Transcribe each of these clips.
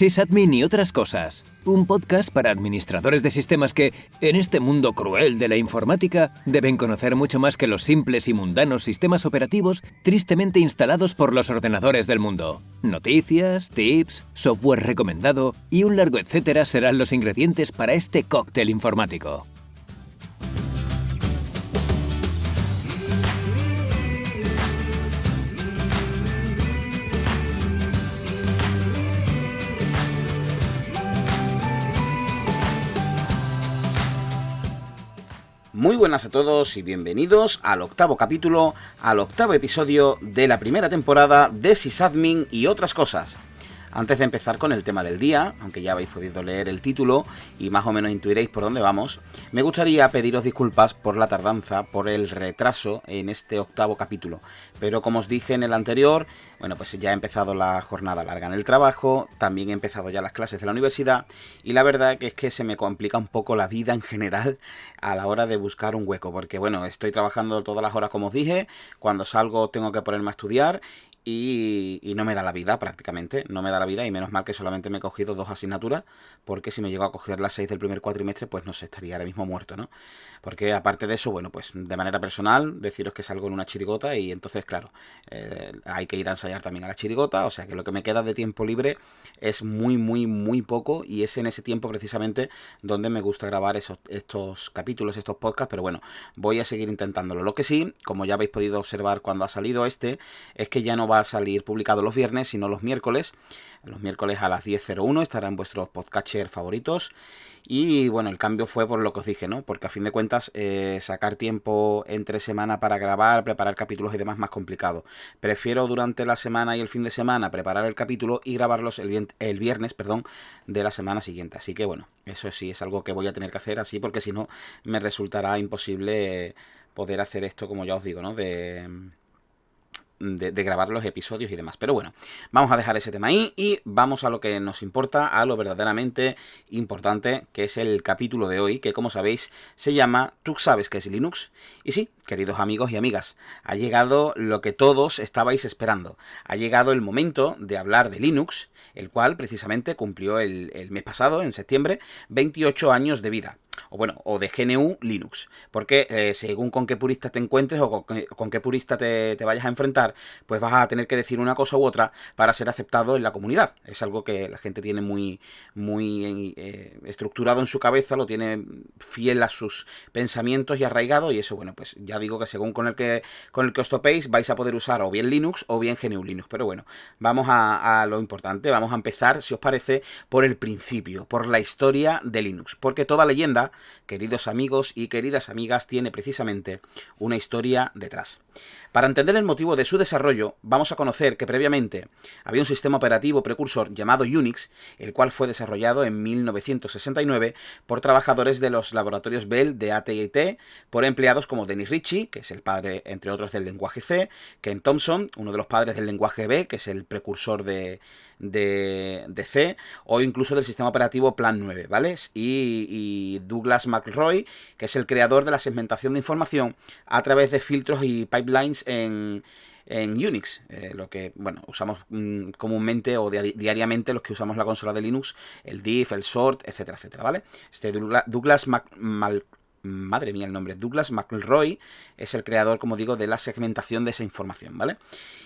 Sysadmin y otras cosas. Un podcast para administradores de sistemas que, en este mundo cruel de la informática, deben conocer mucho más que los simples y mundanos sistemas operativos tristemente instalados por los ordenadores del mundo. Noticias, tips, software recomendado y un largo etcétera serán los ingredientes para este cóctel informático. Muy buenas a todos y bienvenidos al octavo capítulo, al octavo episodio de la primera temporada de Sysadmin y otras cosas. Antes de empezar con el tema del día, aunque ya habéis podido leer el título y más o menos intuiréis por dónde vamos, me gustaría pediros disculpas por la tardanza, por el retraso en este octavo capítulo. Pero como os dije en el anterior, bueno, pues ya ha empezado la jornada larga en el trabajo, también he empezado ya las clases de la universidad y la verdad que es que se me complica un poco la vida en general a la hora de buscar un hueco, porque bueno, estoy trabajando todas las horas como os dije, cuando salgo tengo que ponerme a estudiar. Y no me da la vida prácticamente, no me da la vida y menos mal que solamente me he cogido 2 asignaturas, porque si me llego a coger las 6 del primer cuatrimestre, pues no sé, estaría ahora mismo muerto, ¿no? Porque aparte de eso, bueno, pues de manera personal, deciros que salgo en una chirigota y entonces, claro, hay que ir a ensayar también a la chirigota, o sea que lo que me queda de tiempo libre es muy poco y es en ese tiempo precisamente donde me gusta grabar estos capítulos, estos podcasts, pero bueno, voy a seguir intentándolo. Lo que sí, como ya habéis podido observar cuando ha salido es que ya no va a salir publicado los viernes, sino los miércoles. Los miércoles a las 10:01 estará en vuestros podcatchers favoritos. Y bueno, el cambio fue por lo que os dije, ¿no? Porque a fin de cuentas sacar tiempo entre semana para grabar, preparar capítulos y demás es más complicado. Prefiero durante la semana y el fin de semana preparar el capítulo y grabarlos el viernes, de la semana siguiente. Así que bueno, eso sí es algo que voy a tener que hacer así, porque si no me resultará imposible poder hacer esto, como ya os digo, ¿no? De grabar los episodios y demás. Pero bueno, vamos a dejar ese tema ahí y vamos a lo que nos importa, a lo verdaderamente importante, que es el capítulo de hoy, que como sabéis se llama ¿Tú sabes qué es Linux? Y sí, queridos amigos y amigas, ha llegado lo que todos estabais esperando. Ha llegado el momento de hablar de Linux, el cual precisamente cumplió el mes pasado, en septiembre, 28 años de vida. O de GNU Linux, porque según con qué purista te encuentres o con qué purista te vayas a enfrentar, pues vas a tener que decir una cosa u otra para ser aceptado en la comunidad. Es algo que la gente tiene muy estructurado en su cabeza, lo tiene fiel a sus pensamientos y arraigado, y eso, bueno, pues ya digo que según con el que os topéis vais a poder usar o bien Linux o bien GNU Linux. Pero bueno, vamos a lo importante, vamos a empezar, si os parece, por el principio, por la historia de Linux, porque toda leyenda, queridos amigos y queridas amigas, tiene precisamente una historia detrás. Para entender el motivo de su desarrollo, vamos a conocer que previamente había un sistema operativo precursor llamado Unix, el cual fue desarrollado en 1969 por trabajadores de los laboratorios Bell de AT&T, por empleados como Dennis Ritchie, que es el padre, entre otros, del lenguaje C, Ken Thompson, uno de los padres del lenguaje B, que es el precursor de C, o incluso del sistema operativo Plan 9, ¿vale? Y Douglas McElroy, que es el creador de la segmentación de información a través de filtros y pipelines en Unix, lo que, bueno, usamos comúnmente o diariamente los que usamos la consola de Linux, el diff, el sort, etcétera, etcétera, ¿vale? Douglas McElroy es el creador, como digo, de la segmentación de esa información, ¿vale?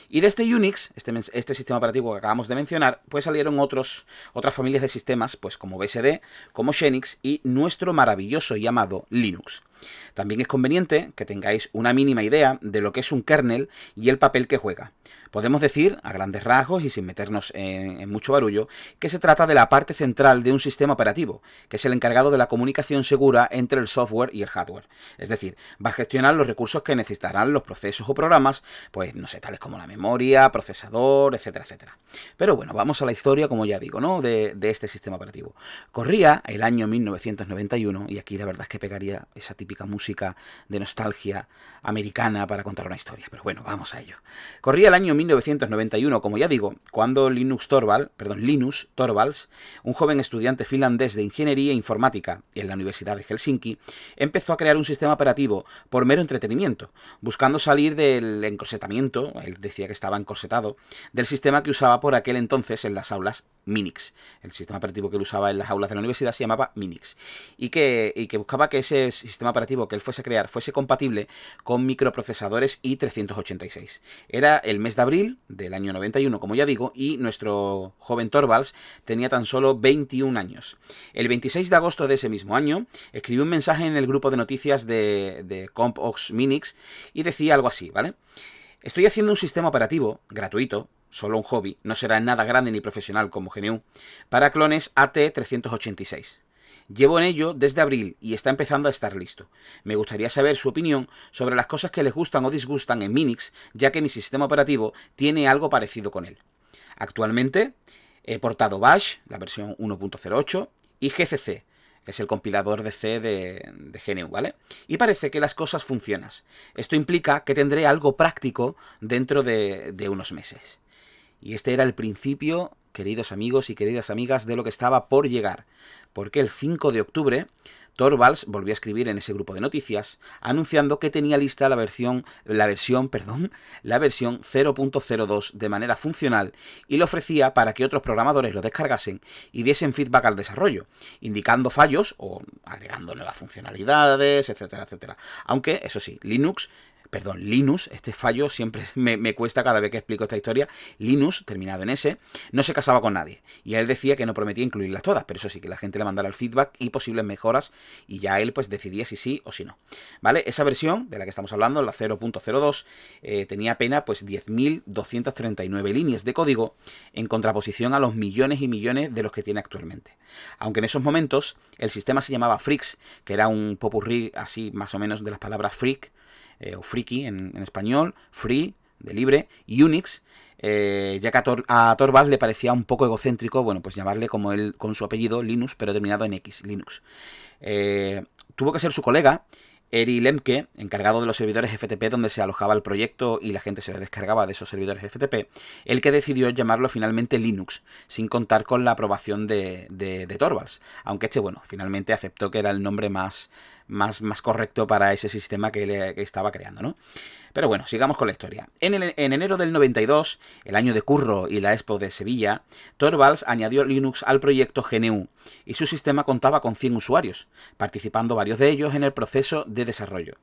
Y de este Unix, este sistema operativo que acabamos de mencionar, pues salieron otras familias de sistemas, pues como BSD, como Xenix y nuestro maravilloso llamado Linux. También es conveniente que tengáis una mínima idea de lo que es un kernel y el papel que juega. Podemos decir, a grandes rasgos y sin meternos en mucho barullo, que se trata de la parte central de un sistema operativo, que es el encargado de la comunicación segura entre el software y el hardware. Es decir, va a gestionar los recursos que necesitarán los procesos o programas, pues no sé, tales como la memoria, procesador, etcétera, etcétera. Pero bueno, vamos a la historia, como ya digo, ¿no? de este sistema operativo. Corría el año 1991, y aquí la verdad es que pegaría esa típica música de nostalgia americana para contar una historia, pero bueno, vamos a ello. Corría el año 1991, como ya digo, cuando Linus Torvalds, un joven estudiante finlandés de ingeniería informática en la Universidad de Helsinki, empezó a crear un sistema operativo por mero entretenimiento, buscando salir del encorsetamiento, él decía que estaba encorsetado, del sistema que usaba por aquel entonces en las aulas Minix. El sistema operativo que él usaba en las aulas de la universidad se llamaba Minix. Y que buscaba que ese sistema operativo que él fuese a crear fuese compatible con microprocesadores i386. Era el mes de abril del año 91, como ya digo, y nuestro joven Torvalds tenía tan solo 21 años. El 26 de agosto de ese mismo año, escribió un mensaje en el grupo de noticias de CompOx Minix y decía algo así, ¿vale? Estoy haciendo un sistema operativo gratuito, solo un hobby, no será nada grande ni profesional como GNU, para clones AT386. Llevo en ello desde abril y está empezando a estar listo. Me gustaría saber su opinión sobre las cosas que les gustan o disgustan en Minix, ya que mi sistema operativo tiene algo parecido con él. Actualmente he portado Bash, la versión 1.08, y GCC, que es el compilador de C de GNU, ¿vale? Y parece que las cosas funcionan. Esto implica que tendré algo práctico dentro de unos meses. Y este era el principio, queridos amigos y queridas amigas, de lo que estaba por llegar. Porque el 5 de octubre, Torvalds volvió a escribir en ese grupo de noticias, anunciando que tenía lista la versión 0.02 de manera funcional y lo ofrecía para que otros programadores lo descargasen y diesen feedback al desarrollo, indicando fallos o agregando nuevas funcionalidades, etcétera, etcétera. Aunque, eso sí, Linux, este fallo siempre me cuesta cada vez que explico esta historia. Linux, terminado en S, no se casaba con nadie. Y él decía que no prometía incluirlas todas, pero eso sí, que la gente le mandara el feedback y posibles mejoras, y ya él pues decidía si sí o si no. ¿Vale? Esa versión de la que estamos hablando, la 0.02, tenía apenas pues 10.239 líneas de código, en contraposición a los millones y millones de los que tiene actualmente. Aunque en esos momentos el sistema se llamaba Freaks, que era un popurrí así más o menos de las palabras freak, o freaky en español, free, de libre, y Unix, ya que a Torvalds le parecía un poco egocéntrico, bueno, pues llamarle como él, con su apellido, Linux, pero terminado en X, Linux. Tuvo que ser su colega, Eri Lemke, encargado de los servidores FTP donde se alojaba el proyecto y la gente se descargaba de esos servidores FTP, el que decidió llamarlo finalmente Linux, sin contar con la aprobación de Torvalds, aunque bueno, finalmente aceptó que era el nombre más correcto para ese sistema que estaba creando, ¿no? Pero bueno, sigamos con la historia. En enero del 92, el año de curro y la Expo de Sevilla, Torvalds añadió Linux al proyecto GNU y su sistema contaba con 100 usuarios, participando varios de ellos en el proceso de desarrollo.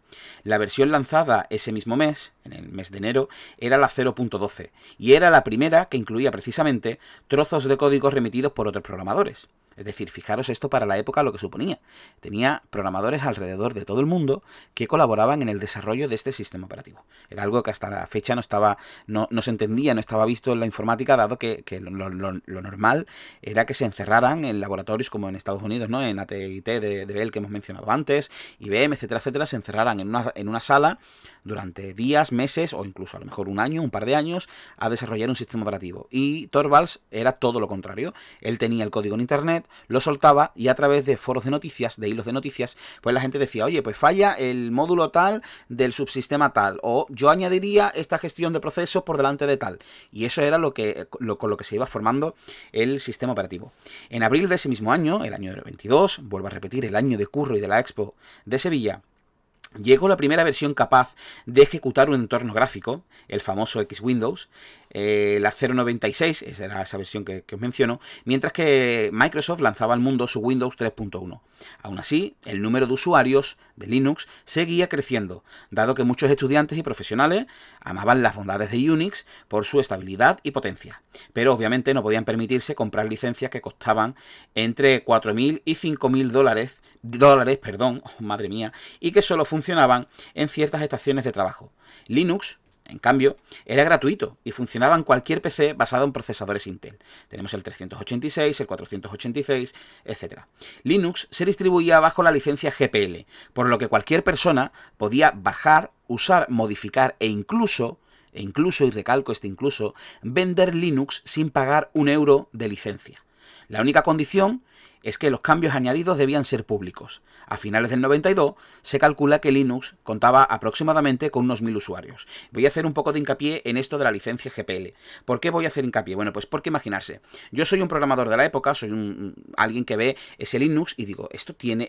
La versión lanzada ese mismo mes, en el mes de enero, era la 0.12 y era la primera que incluía precisamente trozos de código remitidos por otros programadores. Es decir, fijaros esto para la época lo que suponía. Tenía programadores alrededor de todo el mundo que colaboraban en el desarrollo de este sistema operativo. Era algo que hasta la fecha no se entendía, no estaba visto en la informática, dado que lo normal era que se encerraran en laboratorios como en Estados Unidos, ¿no? En AT&T de Bell, que hemos mencionado antes, IBM, etcétera, etcétera, se encerraran en una sala durante días, meses o incluso a lo mejor un año, un par de años, a desarrollar un sistema operativo. Y Torvalds era todo lo contrario. Él tenía el código en internet, lo soltaba y a través de foros de noticias, de hilos de noticias, pues la gente decía, oye, pues falla el módulo tal del subsistema tal, o yo añadiría esta gestión de procesos por delante de tal. Y eso era con lo que se iba formando el sistema operativo. En abril de ese mismo año, el año 22, vuelvo a repetir, el año de curro y de la Expo de Sevilla, llegó la primera versión capaz de ejecutar un entorno gráfico, el famoso X-Windows, la 0.96, esa era esa versión que os menciono, mientras que Microsoft lanzaba al mundo su Windows 3.1. Aún así, el número de usuarios de Linux seguía creciendo, dado que muchos estudiantes y profesionales amaban las bondades de Unix por su estabilidad y potencia, pero obviamente no podían permitirse comprar licencias que costaban entre 4.000 y 5.000 dólares, madre mía, y que solo funcionaban en ciertas estaciones de trabajo. Linux, en cambio, era gratuito y funcionaba en cualquier PC basado en procesadores Intel. Tenemos el 386, el 486, etc. Linux se distribuía bajo la licencia GPL, por lo que cualquier persona podía bajar, usar, modificar e incluso, y recalco incluso, vender Linux sin pagar €1 de licencia. La única condición es que los cambios añadidos debían ser públicos. A finales del 92 se calcula que Linux contaba aproximadamente con unos 1000 usuarios. Voy a hacer un poco de hincapié en esto de la licencia GPL. ¿Por qué voy a hacer hincapié? Bueno, pues porque imaginarse, yo soy un programador de la época, soy alguien que ve ese Linux y digo, esto tiene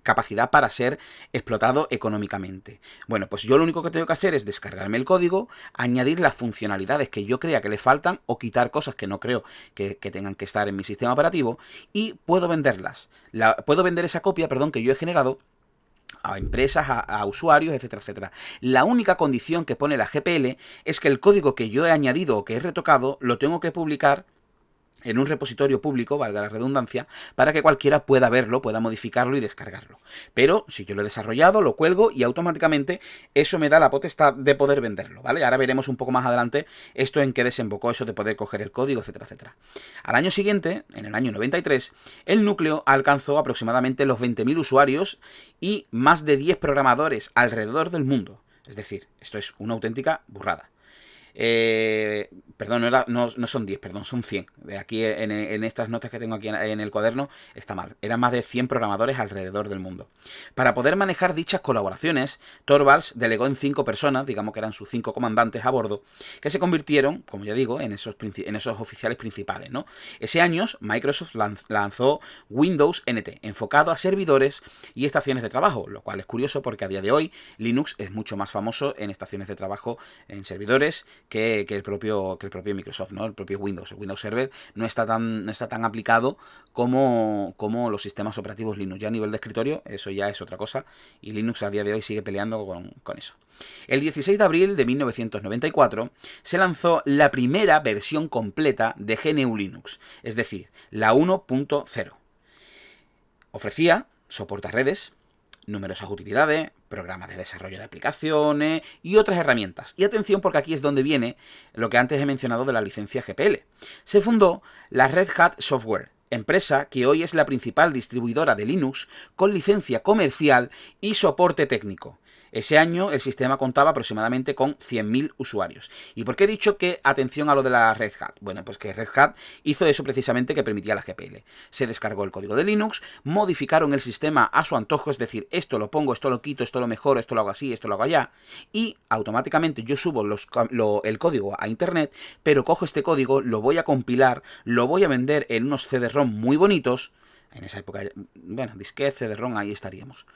capacidad para ser explotado económicamente. Bueno, pues yo lo único que tengo que hacer es descargarme el código, añadir las funcionalidades que yo crea que le faltan o quitar cosas que no creo que tengan que estar en mi sistema operativo y puedo venderlas. Puedo vender esa copia, que yo he generado a empresas, a usuarios, etcétera, etcétera. La única condición que pone la GPL es que el código que yo he añadido o que he retocado lo tengo que publicar en un repositorio público, valga la redundancia, para que cualquiera pueda verlo, pueda modificarlo y descargarlo. Pero si yo lo he desarrollado, lo cuelgo y automáticamente eso me da la potestad de poder venderlo, ¿vale? Ahora veremos un poco más adelante esto en qué desembocó eso de poder coger el código, etcétera, etcétera. Al año siguiente, en el año 93, el núcleo alcanzó aproximadamente los 20.000 usuarios y más de 10 programadores alrededor del mundo. Es decir, esto es una auténtica burrada. Perdón, no son 10, perdón, son 100. De aquí en estas notas que tengo aquí en el cuaderno está mal. Eran más de 100 programadores alrededor del mundo. Para poder manejar dichas colaboraciones, Torvalds delegó en 5 personas, digamos que eran sus 5 comandantes a bordo, que se convirtieron, como ya digo, en esos oficiales principales, ¿no? Ese año Microsoft lanzó Windows NT, enfocado a servidores y estaciones de trabajo, lo cual es curioso porque a día de hoy Linux es mucho más famoso en estaciones de trabajo, en servidores, que el propio Microsoft, ¿no? El propio Windows. El Windows Server no está tan aplicado como los sistemas operativos Linux. Ya a nivel de escritorio, eso ya es otra cosa, y Linux a día de hoy sigue peleando con eso. El 16 de abril de 1994 se lanzó la primera versión completa de GNU Linux, es decir, la 1.0. Ofrecía soporte a redes, numerosas utilidades, programas de desarrollo de aplicaciones y otras herramientas. Y atención, porque aquí es donde viene lo que antes he mencionado de la licencia GPL. Se fundó la Red Hat Software, empresa que hoy es la principal distribuidora de Linux con licencia comercial y soporte técnico. Ese año el sistema contaba aproximadamente con 100.000 usuarios. ¿Y por qué he dicho que atención a lo de la Red Hat? Bueno, pues que Red Hat hizo eso precisamente que permitía la GPL. Se descargó el código de Linux, modificaron el sistema a su antojo, es decir, esto lo pongo, esto lo quito, esto lo mejoro, esto lo hago así, esto lo hago allá, y automáticamente yo subo el código a internet, pero cojo este código, lo voy a compilar, lo voy a vender en unos CD-ROM muy bonitos, en esa época, bueno, disquete, CD-ROM, ahí estaríamos,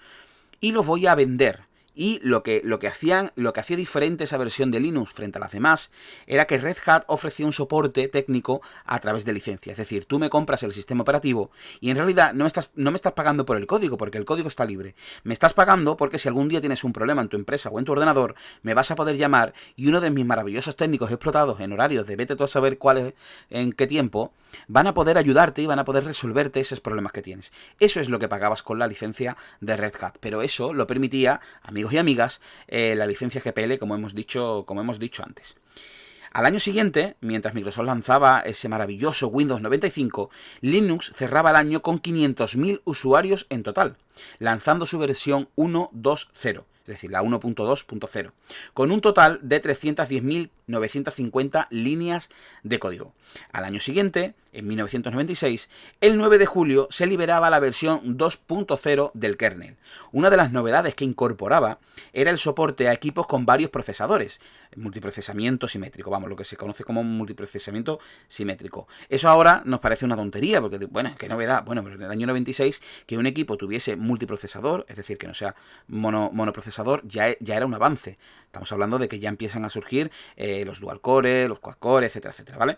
y los voy a vender. Y lo que hacía diferente esa versión de Linux frente a las demás era que Red Hat ofrecía un soporte técnico a través de licencia. Es decir, tú me compras el sistema operativo y en realidad no me estás pagando por el código, porque el código está libre. Me estás pagando porque si algún día tienes un problema en tu empresa o en tu ordenador, me vas a poder llamar y uno de mis maravillosos técnicos explotados en horarios de vete tú a saber cuáles, en qué tiempo, van a poder ayudarte y van a poder resolverte esos problemas que tienes. Eso es lo que pagabas con la licencia de Red Hat, pero eso lo permitía, amigos y amigas, la licencia GPL, como hemos dicho antes. Al año siguiente, mientras Microsoft lanzaba ese maravilloso Windows 95, Linux cerraba el año con 500.000 usuarios en total, lanzando su versión 1.2.0. Es decir, la 1.2.0, con un total de 310.950 líneas de código. Al año siguiente, en 1996, el 9 de julio se liberaba la versión 2.0 del kernel. Una de las novedades que incorporaba era el soporte a equipos con varios procesadores, multiprocesamiento simétrico, vamos, lo que se conoce como multiprocesamiento simétrico. Eso ahora nos parece una tontería, porque, bueno, qué novedad. Bueno, pero en el año 96, que un equipo tuviese multiprocesador, es decir, que no sea monoprocesador, ya era un avance. Estamos hablando de que ya empiezan a surgir los dual core, los quad core, etcétera, etcétera, ¿vale?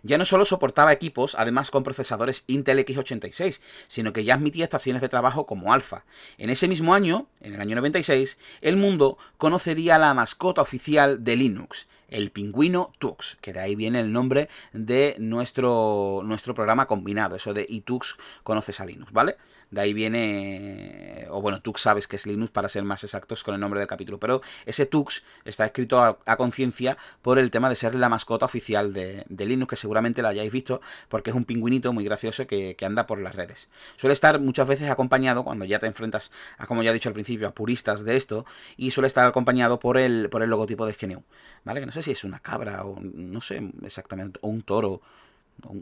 Ya no solo soportaba equipos, además con procesadores Intel x86, sino que ya admitía estaciones de trabajo como Alpha. En ese mismo año, en el año 96, el mundo conocería la mascota oficial de Linux, el pingüino Tux, que de ahí viene el nombre de nuestro programa combinado, eso de iTux conoces a Linux, ¿vale? De ahí viene, o bueno, Tux sabes que es Linux para ser más exactos con el nombre del capítulo, pero ese Tux está escrito a conciencia por el tema de ser la mascota oficial de Linux, que seguramente la hayáis visto porque es un pingüinito muy gracioso que anda por las redes. Suele estar muchas veces acompañado, cuando ya te enfrentas a, como ya he dicho al principio, a puristas de esto, y suele estar acompañado por el logotipo de GNU, ¿vale? Que no sé si es una cabra o no sé exactamente, o un toro.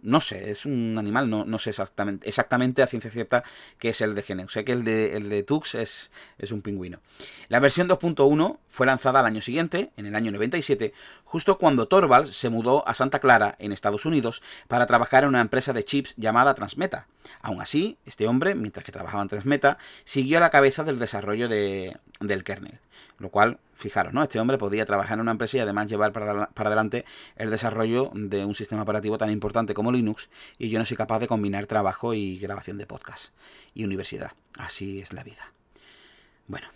no sé, es un animal, no sé exactamente a ciencia cierta qué es el de GNU. Sé que el de Tux es un pingüino. La versión 2.1 fue lanzada al año siguiente, en el año 97, justo cuando Torvalds se mudó a Santa Clara, en Estados Unidos, para trabajar en una empresa de chips llamada Transmeta. Aún así, este hombre, mientras que trabajaba en Transmeta, siguió a la cabeza del desarrollo del kernel. Lo cual, fijaros, ¿no? Este hombre podía trabajar en una empresa y además llevar para adelante el desarrollo de un sistema operativo tan importante como Linux, y yo no soy capaz de combinar trabajo y grabación de podcast y universidad. Así es la vida. Bueno,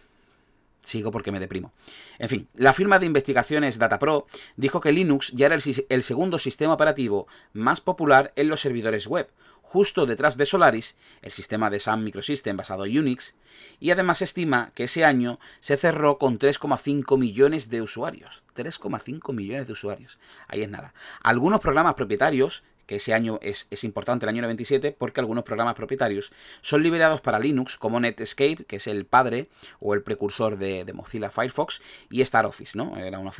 sigo porque me deprimo. En fin, la firma de investigaciones DataPro dijo que Linux ya era el segundo sistema operativo más popular en los servidores web, justo detrás de Solaris, el sistema de Sun Microsystem basado en Unix, y además estima que ese año se cerró con 3,5 millones de usuarios. 3,5 millones de usuarios. Ahí es nada. Algunos programas propietarios, que ese año es importante, el año 97, porque algunos programas propietarios son liberados para Linux, como Netscape, que es el padre o el precursor de Mozilla Firefox, y StarOffice, ¿no? Era una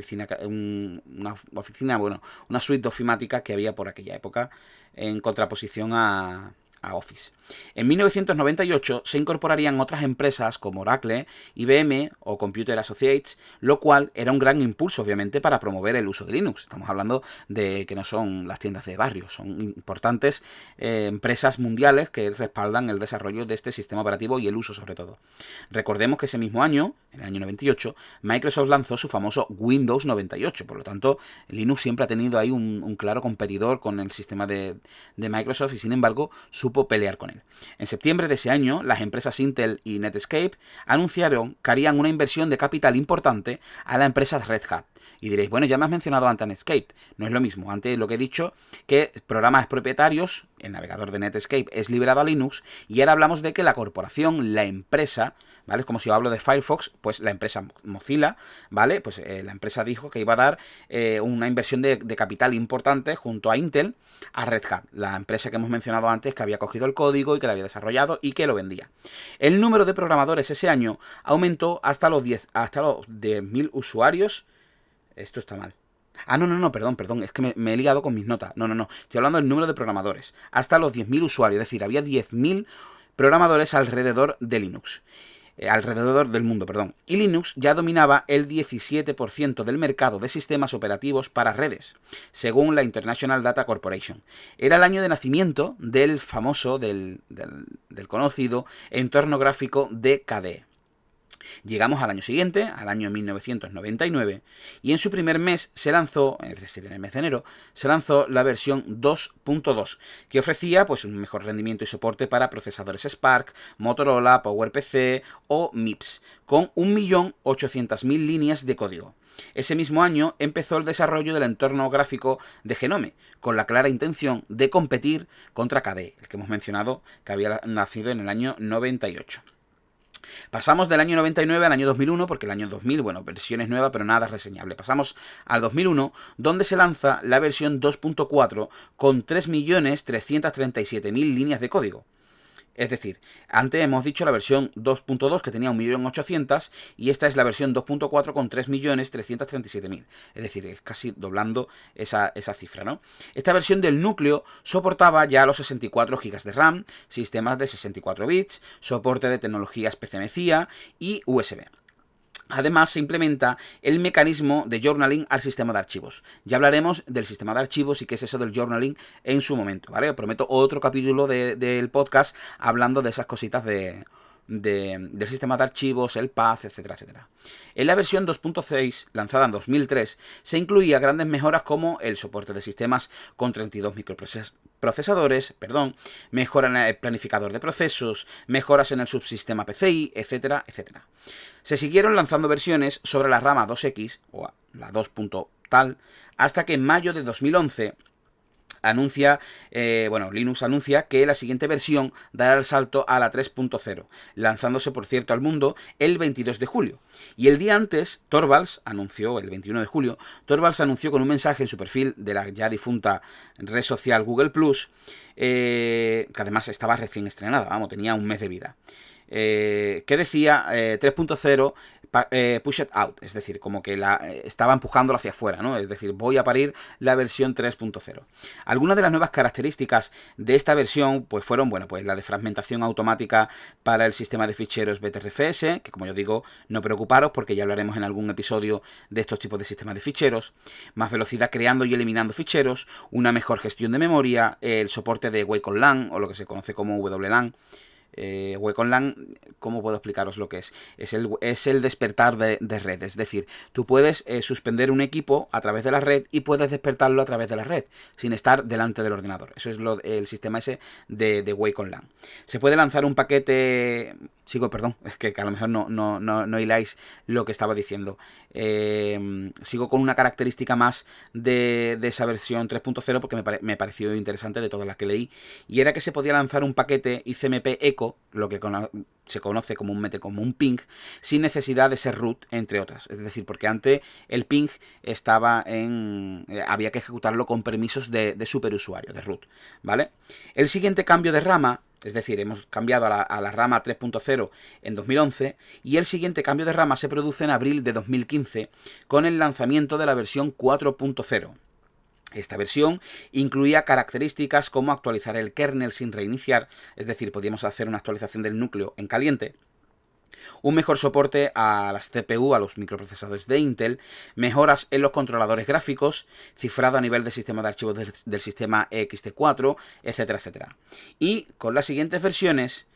suite ofimática que había por aquella época, en contraposición a Office. En 1998 se incorporarían otras empresas como Oracle, IBM o Computer Associates, lo cual era un gran impulso, obviamente, para promover el uso de Linux. Estamos hablando de que no son las tiendas de barrio, son importantes empresas mundiales que respaldan el desarrollo de este sistema operativo y el uso sobre todo. Recordemos que ese mismo año, en el año 98, Microsoft lanzó su famoso Windows 98, por lo tanto, Linux siempre ha tenido ahí un claro competidor con el sistema de Microsoft y sin embargo supo pelear con él. En septiembre de ese año, las empresas Intel y Netscape anunciaron que harían una inversión de capital importante a la empresa Red Hat. Y diréis, bueno, ya me has mencionado antes Netscape. No es lo mismo. Antes lo que he dicho, que programas propietarios, el navegador de Netscape es liberado a Linux, y ahora hablamos de que la corporación, la empresa, ¿vale? Es como si yo hablo de Firefox, pues la empresa Mozilla, ¿vale? Pues la empresa dijo que iba a dar una inversión de capital importante junto a Intel a Red Hat, la empresa que hemos mencionado antes, que había cogido el código y que lo había desarrollado y que lo vendía. El número de programadores ese año aumentó hasta los 10.000 usuarios. Esto está mal. No, perdón, es que me he liado con mis notas. No, estoy hablando del número de programadores. Hasta los 10.000 usuarios, es decir, había 10.000 programadores alrededor de Linux. Alrededor del mundo, perdón. Y Linux ya dominaba el 17% del mercado de sistemas operativos para redes, según la International Data Corporation. Era el año de nacimiento del famoso, del conocido entorno gráfico de KDE. Llegamos al año siguiente, al año 1999, y en su primer mes se lanzó, es decir, en el mes de enero, se lanzó la versión 2.2, que ofrecía pues un mejor rendimiento y soporte para procesadores Spark, Motorola, PowerPC o MIPS, con 1.800.000 líneas de código. Ese mismo año empezó el desarrollo del entorno gráfico de Genome, con la clara intención de competir contra KDE, el que hemos mencionado que había nacido en el año 98. Pasamos del año 99 al año 2001, porque el año 2000, bueno, versiones nuevas, pero nada reseñable. Pasamos al 2001, donde se lanza la versión 2.4 con 3.337.000 líneas de código. Es decir, antes hemos dicho la versión 2.2 que tenía 1.800.000 y esta es la versión 2.4 con 3.337.000. Es decir, es casi doblando esa cifra, ¿no? Esta versión del núcleo soportaba ya los 64 GB de RAM, sistemas de 64 bits, soporte de tecnologías PCM-CIA y USB. Además, se implementa el mecanismo de journaling al sistema de archivos. Ya hablaremos del sistema de archivos y qué es eso del journaling en su momento, ¿vale? Os prometo otro capítulo del podcast hablando de esas cositas del sistema de archivos, el path, etcétera, etcétera. En la versión 2.6, lanzada en 2003, se incluía grandes mejoras como el soporte de sistemas con 32 microprocesadores, mejora en el planificador de procesos, mejoras en el subsistema PCI, etcétera, etcétera. Se siguieron lanzando versiones sobre la rama 2X, o la 2. Tal, hasta que en mayo de 2011 Linux anuncia que la siguiente versión dará el salto a la 3.0, lanzándose, por cierto, al mundo el 22 de julio. Y el día antes, Torvalds anunció, el 21 de julio, Torvalds anunció con un mensaje en su perfil de la ya difunta red social Google+, que además estaba recién estrenada, tenía un mes de vida. que decía 3.0 push it out, es decir, como que estaba empujándolo hacia afuera, ¿no? Es decir, voy a parir la versión 3.0. Algunas de las nuevas características de esta versión pues fueron, bueno, pues la de fragmentación automática para el sistema de ficheros BTRFS, que como yo digo, no preocuparos porque ya hablaremos en algún episodio de estos tipos de sistemas de ficheros, más velocidad creando y eliminando ficheros, una mejor gestión de memoria, el soporte de Wake on LAN, o lo que se conoce como WLAN. Wake on LAN, ¿cómo puedo explicaros lo que es? Es el despertar de red, es decir, tú puedes suspender un equipo a través de la red y puedes despertarlo a través de la red, sin estar delante del ordenador. Eso es el sistema ese de Wake on LAN. Se puede lanzar un paquete... Perdón, es que a lo mejor no hiláis lo que estaba diciendo. Sigo con una característica más de esa versión 3.0 porque me pareció interesante de todas las que leí, y era que se podía lanzar un paquete ICMP Echo, lo que se conoce comúnmente como un ping, sin necesidad de ser root, entre otras. Es decir, porque antes el ping estaba había que ejecutarlo con permisos de superusuario, de root, ¿vale? El siguiente cambio de rama, es decir, hemos cambiado a la rama 3.0 en 2011, y el siguiente cambio de rama se produce en abril de 2015 con el lanzamiento de la versión 4.0. Esta versión incluía características como actualizar el kernel sin reiniciar, es decir, podíamos hacer una actualización del núcleo en caliente, un mejor soporte a las CPU, a los microprocesadores de Intel, mejoras en los controladores gráficos, cifrado a nivel de sistema de archivos del sistema ext4, etcétera, etcétera. Y con las siguientes versiones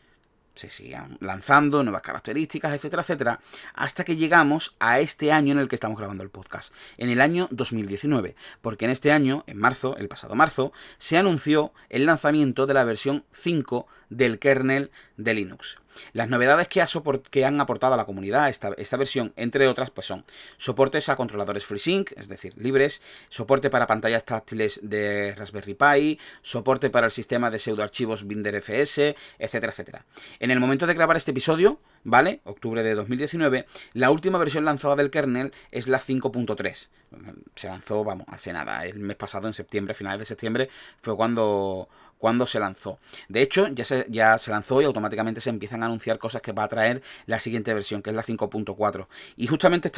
se sigan lanzando nuevas características, etcétera, etcétera, hasta que llegamos a este año en el que estamos grabando el podcast, en el año 2019, porque en este año, en marzo, el pasado marzo, se anunció el lanzamiento de la versión 5 del kernel de Linux. Las novedades que han aportado a la comunidad esta versión, entre otras, pues son soportes a controladores FreeSync, es decir, libres, soporte para pantallas táctiles de Raspberry Pi, soporte para el sistema de pseudoarchivos BinderFS, etcétera, etcétera. En el momento de grabar este episodio, ¿vale? Octubre de 2019, la última versión lanzada del kernel es la 5.3. Se lanzó, vamos, hace nada, el mes pasado, en septiembre, a finales de septiembre, fue cuando se lanzó. De hecho, ya se lanzó y automáticamente se empiezan a anunciar cosas que va a traer la siguiente versión, que es la 5.4. Y justamente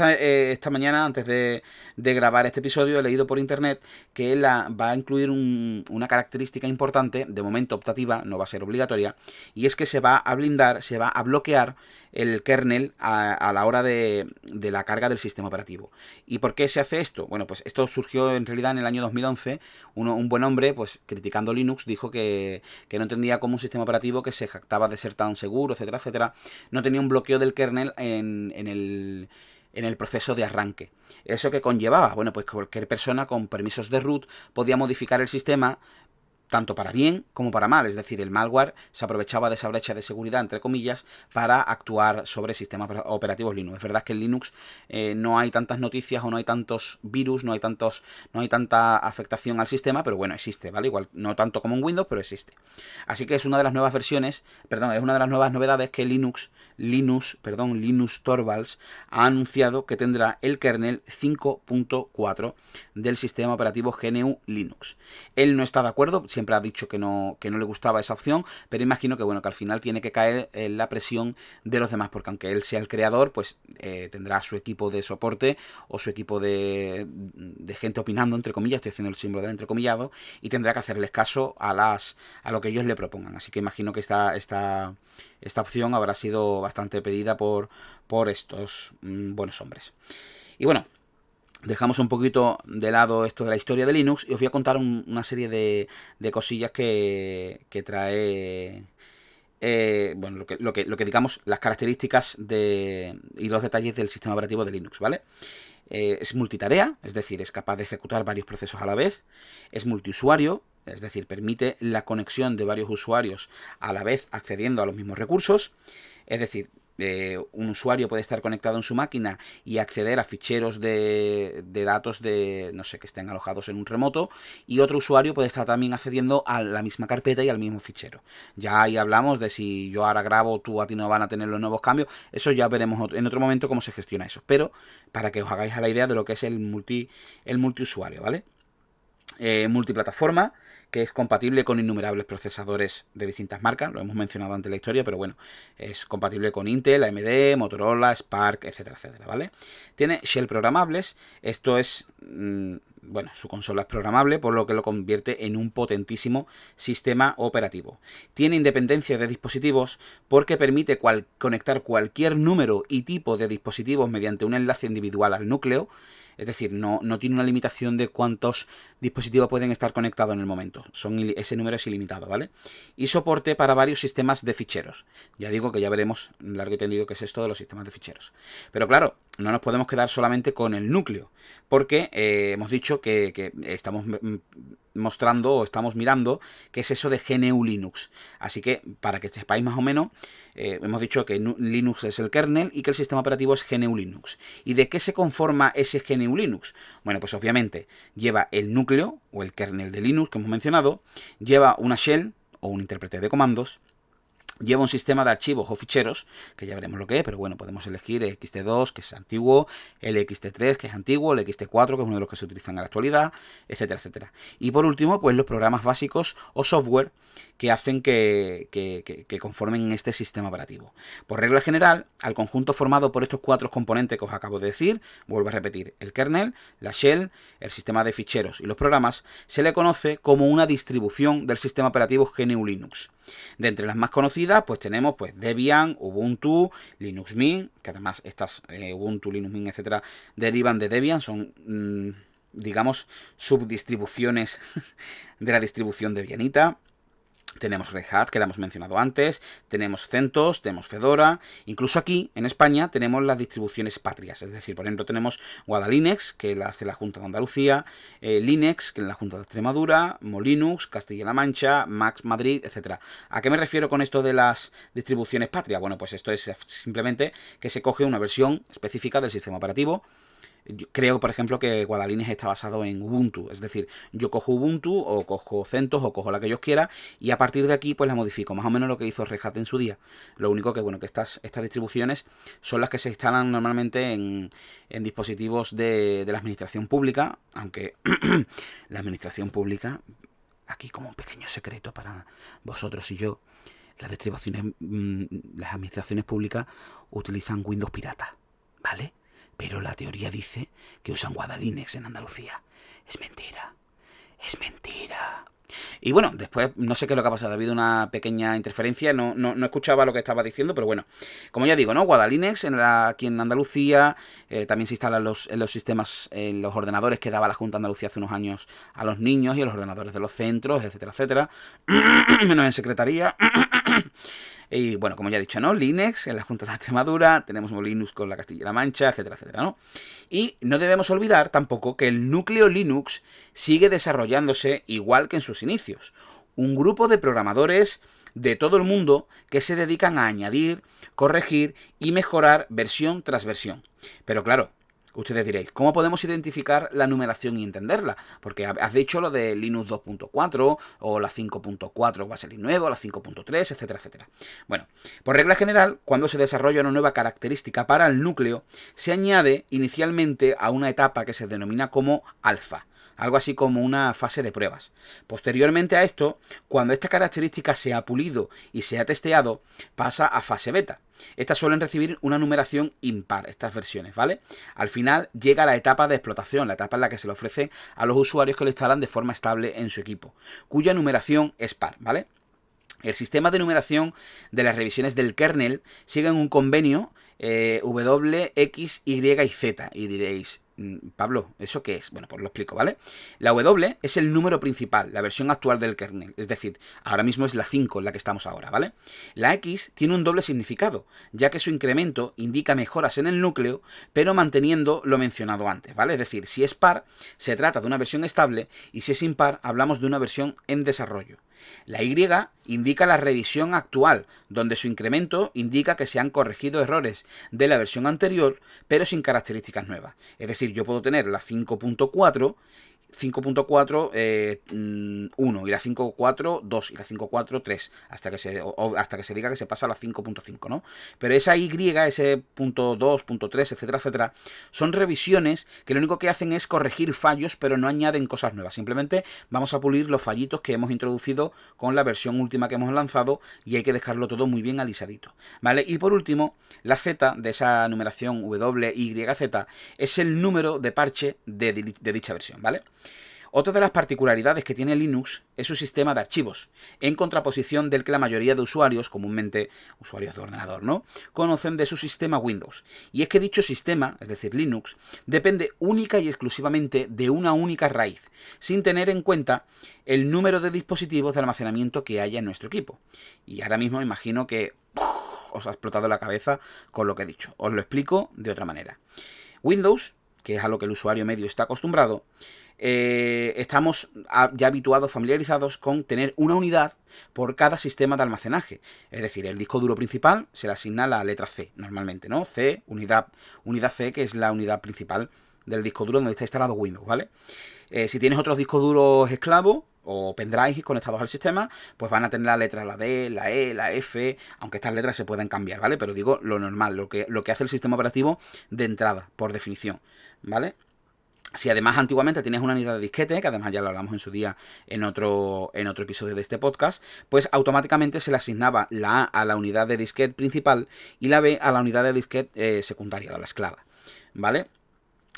esta mañana, antes de grabar este episodio, he leído por internet que va a incluir una característica importante, de momento optativa, no va a ser obligatoria, y es que se va a blindar, se va a bloquear el kernel a la hora de la carga del sistema operativo. ¿Y por qué se hace esto? Bueno, pues esto surgió en realidad en el año 2011. Un buen hombre, pues criticando Linux, dijo que no entendía cómo un sistema operativo que se jactaba de ser tan seguro, etcétera, etcétera, no tenía un bloqueo del kernel en el proceso de arranque. ¿Eso qué conllevaba? Bueno, pues cualquier persona con permisos de root podía modificar el sistema tanto para bien como para mal, es decir, el malware se aprovechaba de esa brecha de seguridad, entre comillas, para actuar sobre sistemas operativos Linux. Es verdad que en Linux no hay tantas noticias o no hay tantos virus, no hay tanta afectación al sistema, pero bueno, existe, ¿vale? Igual no tanto como en Windows, pero existe. Así que es una de las nuevas versiones, perdón, es una de las nuevas novedades que Linus Torvalds ha anunciado que tendrá el kernel 5.4 del sistema operativo GNU Linux. Él no está de acuerdo, siempre ha dicho que no le gustaba esa opción, pero imagino que bueno, que al final tiene que caer en la presión de los demás, porque aunque él sea el creador, pues tendrá su equipo de soporte o su equipo de gente opinando, entre comillas, estoy haciendo el símbolo del entrecomillado, y tendrá que hacerles caso a lo que ellos le propongan. Así que imagino que esta opción habrá sido bastante pedida por estos buenos hombres. Y bueno, dejamos un poquito de lado esto de la historia de Linux y os voy a contar una serie de cosillas que trae, bueno, lo que digamos, las características y los detalles del sistema operativo de Linux, ¿vale? Es multitarea, es decir, es capaz de ejecutar varios procesos a la vez. Es multiusuario, es decir, permite la conexión de varios usuarios a la vez accediendo a los mismos recursos. Es decir, un usuario puede estar conectado en su máquina y acceder a ficheros de datos no sé, que estén alojados en un remoto, y otro usuario puede estar también accediendo a la misma carpeta y al mismo fichero. Ya ahí hablamos de si yo ahora grabo, a ti no van a tener los nuevos cambios. Eso ya veremos en otro momento cómo se gestiona eso. Pero para que os hagáis a la idea de lo que es el multiusuario, ¿vale? multiplataforma, que es compatible con innumerables procesadores de distintas marcas, lo hemos mencionado antes en la historia, pero bueno, es compatible con Intel, AMD, Motorola, Spark, etcétera, etcétera, ¿vale? Tiene shell programables, esto es, bueno, su consola es programable, por lo que lo convierte en un potentísimo sistema operativo. Tiene independencia de dispositivos porque permite conectar cualquier número y tipo de dispositivos mediante un enlace individual al núcleo. Es decir, no tiene una limitación de cuántos dispositivos pueden estar conectados en el momento. Ese número es ilimitado, ¿vale? Y soporte para varios sistemas de ficheros. Ya digo que ya veremos largo y tendido qué es esto de los sistemas de ficheros. Pero claro, no nos podemos quedar solamente con el núcleo, porque hemos dicho que estamos mostrando o estamos mirando qué es eso de GNU Linux. Así que, para que sepáis más o menos, hemos dicho que Linux es el kernel y que el sistema operativo es GNU Linux. ¿Y de qué se conforma ese GNU Linux? Bueno, pues obviamente lleva el núcleo o el kernel de Linux que hemos mencionado, lleva una shell o un intérprete de comandos, lleva un sistema de archivos o ficheros, que ya veremos lo que es, pero bueno, podemos elegir el XT2, que es antiguo, el XT3, que es antiguo, el XT4, que es uno de los que se utilizan en la actualidad, etcétera, etcétera. Y por último, pues los programas básicos o software que hacen que conformen este sistema operativo. Por regla general, al conjunto formado por estos 4 componentes que os acabo de decir, vuelvo a repetir, el kernel, la shell, el sistema de ficheros y los programas, se le conoce como una distribución del sistema operativo GNU Linux. De entre las más conocidas, pues tenemos pues Debian, Ubuntu, Linux Mint, que además estas Ubuntu, Linux Mint, etcétera, derivan de Debian, son, digamos, subdistribuciones de la distribución debianita. Tenemos Red Hat, que la hemos mencionado antes, tenemos CentOS, tenemos Fedora, incluso aquí en España tenemos las distribuciones patrias, es decir, por ejemplo tenemos Guadalinux, que la hace la Junta de Andalucía, Linux, que es la Junta de Extremadura, Molinux, Castilla-La Mancha, Max Madrid, etcétera. ¿A qué me refiero con esto de las distribuciones patrias? Bueno, pues esto es simplemente que se coge una versión específica del sistema operativo. Yo creo, por ejemplo, que Guadalinux está basado en Ubuntu, es decir, yo cojo Ubuntu o cojo CentOS o cojo la que yo quiera y a partir de aquí pues la modifico, más o menos lo que hizo Red Hat en su día. Lo único que, bueno, que estas distribuciones son las que se instalan normalmente en dispositivos de la administración pública, aunque la administración pública, aquí como un pequeño secreto para vosotros y yo, las administraciones públicas utilizan Windows pirata, ¿vale? Pero la teoría dice que usan Guadalinux en Andalucía. Es mentira. Es mentira. Y bueno, después no sé qué es lo que ha pasado. Ha habido una pequeña interferencia. No escuchaba lo que estaba diciendo, pero bueno. Como ya digo, ¿no? Guadalinux aquí en Andalucía. También se instalan en los sistemas, en los ordenadores que daba la Junta de Andalucía hace unos años a los niños y a los ordenadores de los centros, etcétera, etcétera. Menos en secretaría. Y bueno, como ya he dicho, ¿no? Linux en la Junta de Extremadura, tenemos Linux con la Castilla-La Mancha, etcétera, etcétera, ¿no? Y no debemos olvidar tampoco que el núcleo Linux sigue desarrollándose igual que en sus inicios. Un grupo de programadores de todo el mundo que se dedican a añadir, corregir y mejorar versión tras versión. Pero claro, ustedes diréis, ¿cómo podemos identificar la numeración y entenderla? Porque has dicho lo de Linux 2.4 o la 5.4 va a salir nuevo, la 5.3, etcétera, etcétera. Bueno, por regla general, cuando se desarrolla una nueva característica para el núcleo, se añade inicialmente a una etapa que se denomina como alfa. Algo así como una fase de pruebas. Posteriormente a esto, cuando esta característica se ha pulido y se ha testeado, pasa a fase beta. Estas suelen recibir una numeración impar, estas versiones, ¿vale? Al final llega la etapa de explotación, la etapa en la que se le ofrece a los usuarios que lo instalan de forma estable en su equipo, cuya numeración es par, ¿vale? El sistema de numeración de las revisiones del kernel sigue en un convenio W, X, Y y Z. Y diréis, Pablo, ¿eso qué es? Bueno, pues lo explico, ¿vale? La W es el número principal, la versión actual del kernel, es decir, ahora mismo es la 5 en la que estamos ahora, ¿vale? La X tiene un doble significado, ya que su incremento indica mejoras en el núcleo, pero manteniendo lo mencionado antes, ¿vale? Es decir, si es par, se trata de una versión estable, y si es impar, hablamos de una versión en desarrollo. La Y indica la revisión actual, donde su incremento indica que se han corregido errores de la versión anterior, pero sin características nuevas. Es decir, yo puedo tener la 5.4, 5.4 1 y la 5.4 2 y la 5.4 3 hasta que se diga que se pasa a la 5.5, ¿no? Pero esa Y, ese punto 2, punto 3, etcétera, etcétera, son revisiones que lo único que hacen es corregir fallos, pero no añaden cosas nuevas. Simplemente vamos a pulir los fallitos que hemos introducido con la versión última que hemos lanzado y hay que dejarlo todo muy bien alisadito, ¿vale? Y por último, la Z de esa numeración WYZ es el número de parche de dicha versión, ¿vale? Otra de las particularidades que tiene Linux es su sistema de archivos, en contraposición del que la mayoría de usuarios, comúnmente usuarios de ordenador, ¿no?, conocen de su sistema Windows. Y es que dicho sistema, es decir, Linux, depende única y exclusivamente de una única raíz, sin tener en cuenta el número de dispositivos de almacenamiento que haya en nuestro equipo. Y ahora mismo imagino que os ha explotado la cabeza con lo que he dicho. Os lo explico de otra manera. Windows, que es a lo que el usuario medio está acostumbrado, estamos ya habituados, familiarizados con tener una unidad por cada sistema de almacenaje. Es decir, el disco duro principal se le asigna la letra C, normalmente, ¿no? C, unidad C, que es la unidad principal del disco duro donde está instalado Windows, ¿vale? Si tienes otros discos duros esclavos o pendrives conectados al sistema, pues van a tener la letra la D, la E, la F, aunque estas letras se pueden cambiar, ¿vale? Pero digo lo normal, lo que hace el sistema operativo de entrada, por definición, ¿vale? Si además antiguamente tienes una unidad de disquete, que además ya lo hablamos en su día en otro episodio de este podcast, pues automáticamente se le asignaba la A a la unidad de disquete principal y la B a la unidad de disquete secundaria, a la esclava, ¿vale?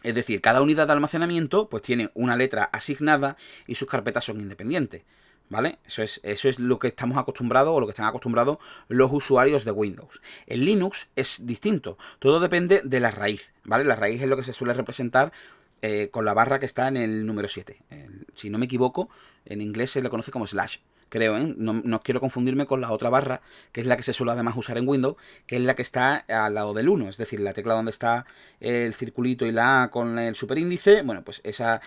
Es decir, cada unidad de almacenamiento pues tiene una letra asignada y sus carpetas son independientes, ¿vale? Eso es lo que estamos acostumbrados o lo que están acostumbrados los usuarios de Windows. En Linux es distinto, todo depende de la raíz, ¿vale? La raíz es lo que se suele representar con la barra que está en el número 7. Si no me equivoco, en inglés se le conoce como slash, creo, ¿eh? No quiero confundirme con la otra barra, que es la que se suele además usar en Windows, que es la que está al lado del 1, es decir, la tecla donde está el circulito y la A con el superíndice. Bueno, pues esa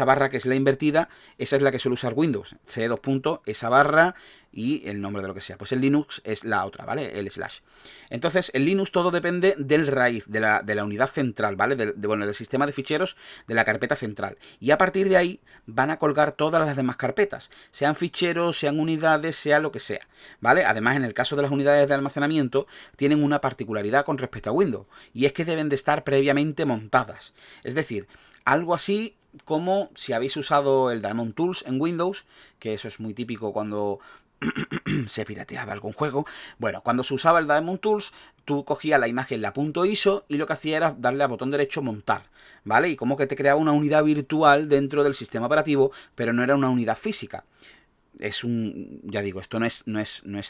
barra que es la invertida, esa es la que suele usar Windows. C2 punto, esa barra y el nombre de lo que sea. Pues el Linux es la otra, ¿vale? El slash. Entonces, en Linux todo depende del raíz, de la unidad central, ¿vale? Del sistema de ficheros de la carpeta central. Y a partir de ahí van a colgar todas las demás carpetas, sean ficheros, sean unidades, sea lo que sea, ¿vale? Además, en el caso de las unidades de almacenamiento, tienen una particularidad con respecto a Windows, y es que deben de estar previamente montadas. Es decir, algo así como si habéis usado el Daemon Tools en Windows, que eso es muy típico cuando se pirateaba algún juego. Bueno, cuando se usaba el Daemon Tools, tú cogías la imagen, la .iso, y lo que hacía era darle al botón derecho montar, ¿vale? Y como que te creaba una unidad virtual dentro del sistema operativo, pero no era una unidad física. Ya digo, esto no es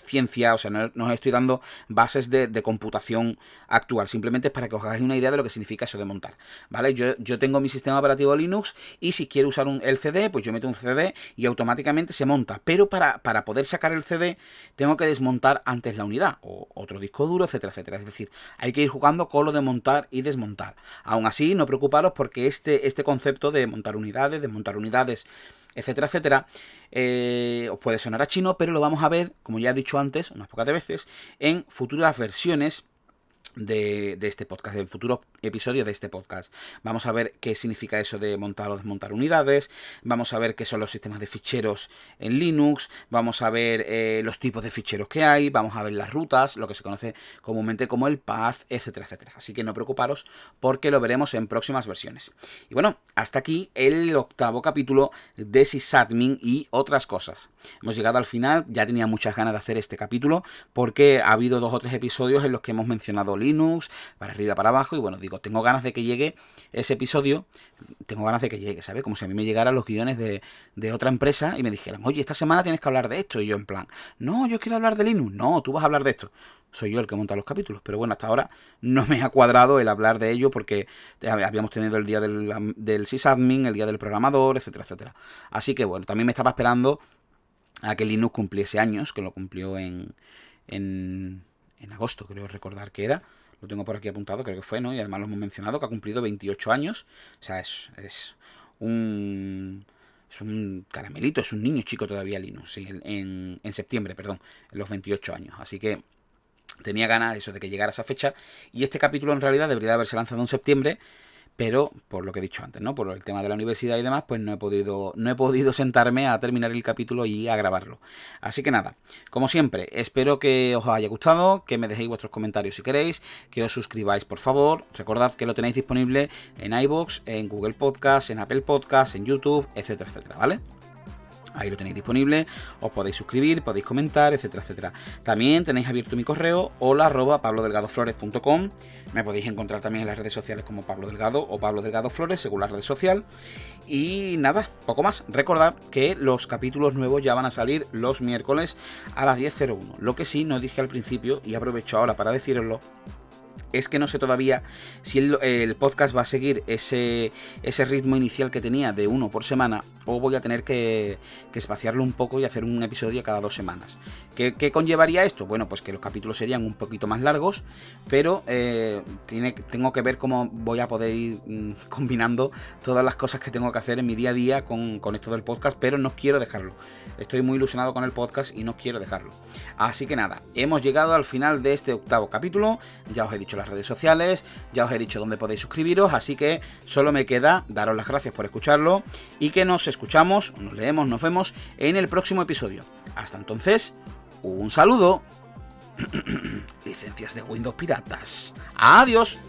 ciencia, o sea, no os estoy dando bases de computación actual, simplemente es para que os hagáis una idea de lo que significa eso de montar, ¿vale? Yo tengo mi sistema operativo Linux y si quiero usar el CD, pues yo meto un CD y automáticamente se monta, pero para poder sacar el CD tengo que desmontar antes la unidad, o otro disco duro, etcétera, etcétera. Es decir, hay que ir jugando con lo de montar y desmontar. Aún así, no preocuparos porque este concepto de montar unidades, desmontar unidades, etcétera, etcétera, os puede sonar a chino, pero lo vamos a ver, como ya he dicho antes, unas pocas de veces, en futuras versiones de este podcast, en futuros episodios de este podcast. Vamos a ver qué significa eso de montar o desmontar unidades, vamos a ver qué son los sistemas de ficheros en Linux, vamos a ver los tipos de ficheros que hay, vamos a ver las rutas, lo que se conoce comúnmente como el path, etcétera, etcétera. Así que no preocuparos porque lo veremos en próximas versiones. Y bueno, hasta aquí el 8º capítulo de sysadmin y otras cosas. Hemos llegado al final, ya tenía muchas ganas de hacer este capítulo porque ha habido 2 o 3 episodios en los que hemos mencionado Linux, para arriba, para abajo, y bueno, digo, tengo ganas de que llegue ese episodio, tengo ganas de que llegue, ¿sabes? Como si a mí me llegaran los guiones de otra empresa y me dijeran, oye, esta semana tienes que hablar de esto, y yo en plan, no, yo quiero hablar de Linux, no, tú vas a hablar de esto. Soy yo el que monta los capítulos, pero bueno, hasta ahora no me ha cuadrado el hablar de ello porque habíamos tenido el día del sysadmin, el día del programador, etcétera, etcétera. Así que bueno, también me estaba esperando a que Linux cumpliese años, que lo cumplió en agosto, creo recordar que era. Lo tengo por aquí apuntado, creo que fue, ¿no? Y además lo hemos mencionado, que ha cumplido 28 años. O sea, es un caramelito, es un niño chico todavía Linux. Sí, en septiembre, perdón, en los 28 años. Así que tenía ganas eso de que llegara esa fecha. Y este capítulo en realidad debería haberse lanzado en septiembre, pero por lo que he dicho antes, ¿no? Por el tema de la universidad y demás, pues no he podido sentarme a terminar el capítulo y a grabarlo. Así que nada, como siempre, espero que os haya gustado, que me dejéis vuestros comentarios si queréis, que os suscribáis por favor. Recordad que lo tenéis disponible en iVoox, en Google Podcast, en Apple Podcast, en YouTube, etcétera, etcétera, ¿vale? Ahí lo tenéis disponible, os podéis suscribir, podéis comentar, etcétera, etcétera. También tenéis abierto mi correo, hola@pablodelgadoflores.com. Me podéis encontrar también en las redes sociales como Pablo Delgado o Pablo Delgado Flores, según la red social. Y nada, poco más. Recordad que los capítulos nuevos ya van a salir los miércoles a las 10:01. Lo que sí no dije al principio, y aprovecho ahora para deciroslo, es que no sé todavía si el podcast va a seguir ese ritmo inicial que tenía de uno por semana, o voy a tener que espaciarlo un poco y hacer un episodio cada 2 semanas. ¿Qué conllevaría esto? Bueno, pues que los capítulos serían un poquito más largos, pero tengo que ver cómo voy a poder ir combinando todas las cosas que tengo que hacer en mi día a día con esto del podcast, pero no quiero dejarlo. Estoy muy ilusionado con el podcast y no quiero dejarlo. Así que nada, hemos llegado al final de este 8º capítulo. Ya os he dicho las redes sociales, ya os he dicho dónde podéis suscribiros, así que solo me queda daros las gracias por escucharlo y que nos escuchamos, nos leemos, nos vemos en el próximo episodio. Hasta entonces, un saludo. Licencias de Windows piratas. Adiós.